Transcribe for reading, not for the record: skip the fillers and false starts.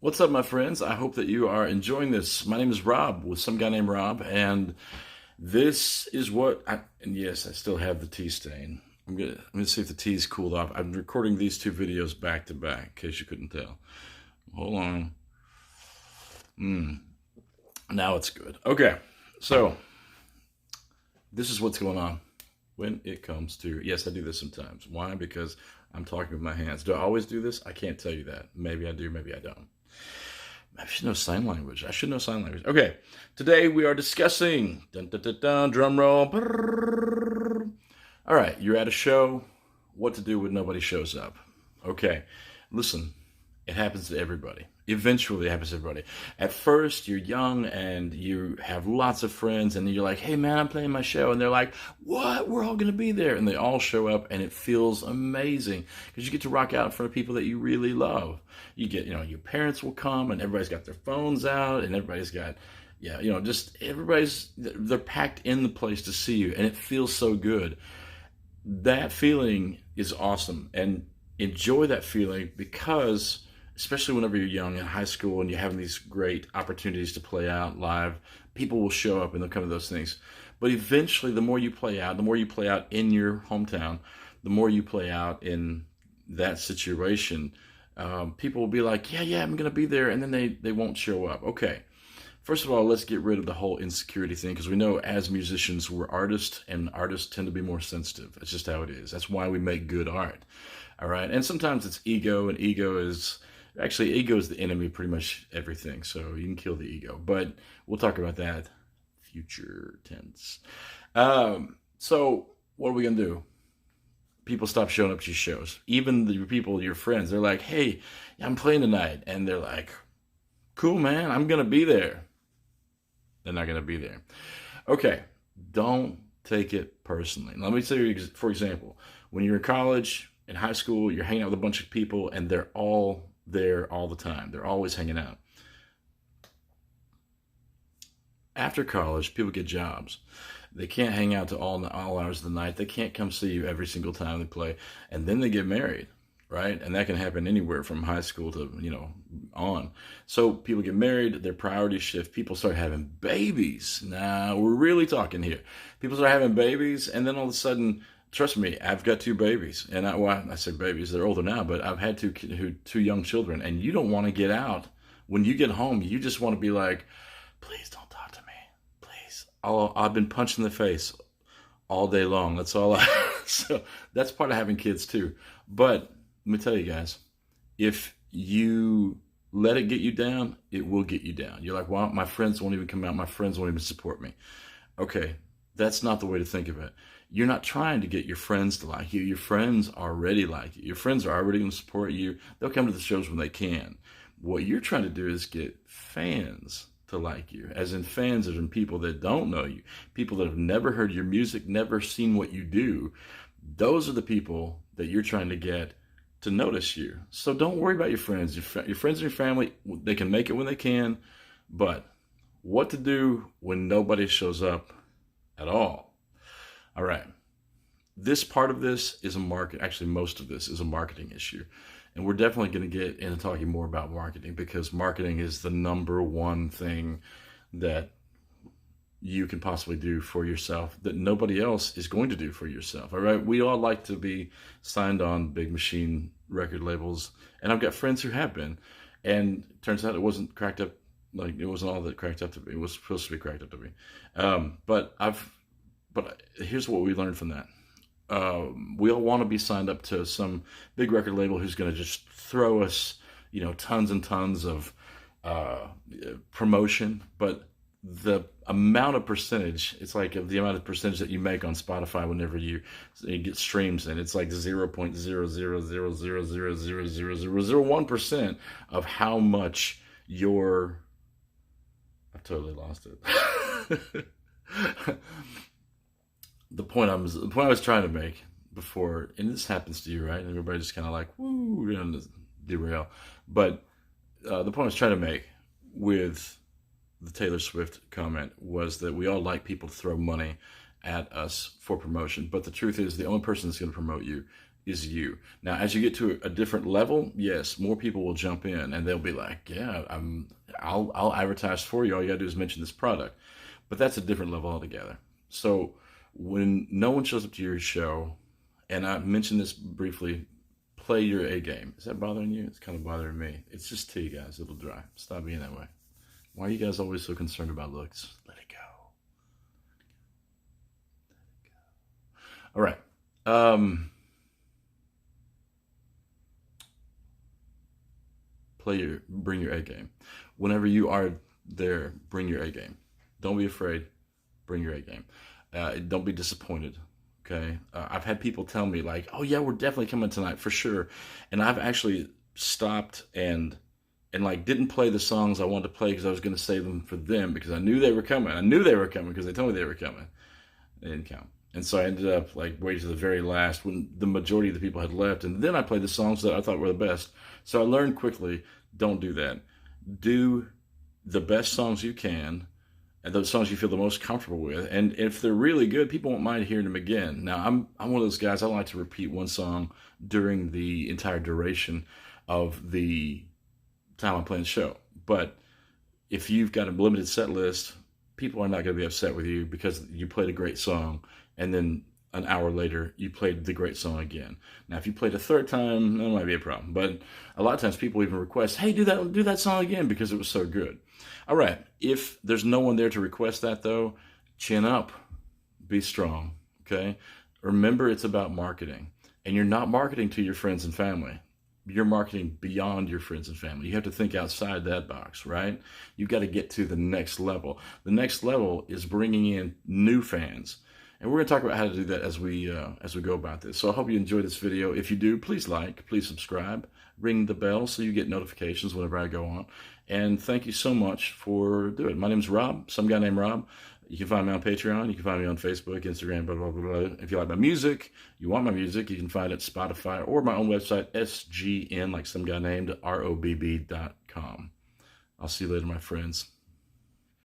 What's up, my friends? I hope that you are enjoying this. My name is Rob with some guy named Rob, and this is and yes, I still have the tea stain. I'm gonna see if the tea's cooled off. I'm recording these two videos back to back, in case you couldn't tell. Hold on. Now it's good. Okay, so this is what's going on when it comes to, yes, I do this sometimes. Why? Because I'm talking with my hands. Do I always do this? I can't tell you that. Maybe I do, maybe I don't. I should know sign language. I should know sign language. Okay, today we are discussing, dun, dun, dun, dun, drum roll. Brrr. All right, you're at a show. What to do when nobody shows up? Okay, listen, it happens to everybody. Eventually, it happens to everybody. At first, you're young and you have lots of friends, and you're like, hey man, I'm playing my show. And they're like, what? We're all going to be there. And they all show up, and it feels amazing because you get to rock out in front of people that you really love. You get, your parents will come, and everybody's got their phones out, and everybody's got, they're packed in the place to see you, and it feels so good. That feeling is awesome, and enjoy that feeling because especially whenever you're young in high school and you're having these great opportunities to play out live, people will show up and they'll come to those things. But eventually, the more you play out, in your hometown, the more you play out in that situation, people will be like, yeah, I'm going to be there. And then they won't show up. Okay. First of all, let's get rid of the whole insecurity thing, because we know as musicians, we're artists, and artists tend to be more sensitive. That's just how it is. That's why we make good art. All right. And sometimes it's ego, and ego is the enemy of pretty much everything. So you can kill the ego, but we'll talk about that future tense. So what are we going to do? People stop showing up to your shows. Even the people, your friends, they're like, hey, I'm playing tonight. And they're like, cool, man, I'm going to be there. They're not going to be there. Okay, don't take it personally. Let me tell you, for example, when you're in college, in high school, you're hanging out with a bunch of people, and they're all there all the time. They're always hanging out. After college, people get jobs. They can't hang out to all hours of the night. They can't come see you every single time they play. And then they get married, right? And that can happen anywhere from high school to, on. So people get married, their priorities shift. People start having babies. Now, we're really talking here. People start having babies, and then all of a sudden, trust me, I've got two babies. And I say babies, they're older now, but I've had two young children. And you don't want to get out. When you get home, you just want to be like, please don't talk to me. Please. I've been punched in the face all day long. That's all so that's part of having kids too. But let me tell you guys, if you let it get you down, it will get you down. You're like, well, my friends won't even come out. My friends won't even support me. Okay, that's not the way to think of it. You're not trying to get your friends to like you. Your friends already like you. Your friends are already going to support you. They'll come to the shows when they can. What you're trying to do is get fans to like you, as in fans, as in people that don't know you, people that have never heard your music, never seen what you do. Those are the people that you're trying to get to notice you. So don't worry about your friends. Your friends and your family, they can make it when they can, but what to do when nobody shows up at all? All right. This part of this is most of this is a marketing issue. And we're definitely going to get into talking more about marketing, because marketing is the number one thing that you can possibly do for yourself that nobody else is going to do for yourself. All right. We all like to be signed on big machine record labels. And I've got friends who have been. And it turns out it wasn't cracked up. Like, it wasn't all that cracked up to be. It was supposed to be cracked up to be. But here's what we learned from that. We all want to be signed up to some big record label who's going to just throw us, tons and tons of promotion. But the amount of percentage, it's like the amount of percentage that you make on Spotify whenever you get streams, and it's like 0.00000000001% of how much I've totally lost it. The point I was trying to make before, and this happens to you, right? And everybody just kind of like, woo, we're going to derail. But the point I was trying to make with the Taylor Swift comment was that we all like people to throw money at us for promotion. But the truth is, the only person that's going to promote you is you. Now, as you get to a different level, yes, more people will jump in and they'll be like, yeah, I'll advertise for you. All you gotta do is mention this product. But that's a different level altogether. So when no one shows up to your show, and I mentioned this briefly, play your A game. Is that bothering you? It's kind of bothering me. It's just tea, guys. It'll dry. Stop being that way. Why are you guys always so concerned about looks? Let it go. All right. Bring your A game. Whenever you are there, bring your A game. Don't be afraid. Bring your A game. Don't be disappointed. Okay. I've had people tell me like, "Oh yeah, we're definitely coming tonight for sure," and I've actually stopped and like didn't play the songs I wanted to play because I was going to save them for them because I knew they were coming. I knew they were coming because they told me they were coming. They didn't come. And so I ended up like waiting to the very last when the majority of the people had left. And then I played the songs that I thought were the best. So I learned quickly, don't do that. Do the best songs you can and those songs you feel the most comfortable with. And if they're really good, people won't mind hearing them again. Now, I'm one of those guys, I like to repeat one song during the entire duration of the time I'm playing the show. But if you've got a limited set list, people are not going to be upset with you because you played a great song and then an hour later you played the great song again. Now if you played a third time, that might be a problem, but a lot of times people even request, hey, do that song again because it was so good. All right, if there's no one there to request that though, chin up, be strong. Okay, remember it's about marketing, and you're not marketing to your friends and family. You're marketing beyond your friends and family. You have to think outside that box, right? You've got to get to the next level. The next level is bringing in new fans. And we're going to talk about how to do that as we go about this. So I hope you enjoyed this video. If you do, please like, please subscribe, ring the bell so you get notifications whenever I go on. And thank you so much for doing it. My name is Rob, some guy named Rob. You can find me on Patreon. You can find me on Facebook, Instagram, blah, blah, blah, blah. If you like my music, you want my music, you can find it at Spotify or my own website, SGN, like some guy named, ROBB.com. I'll see you later, my friends.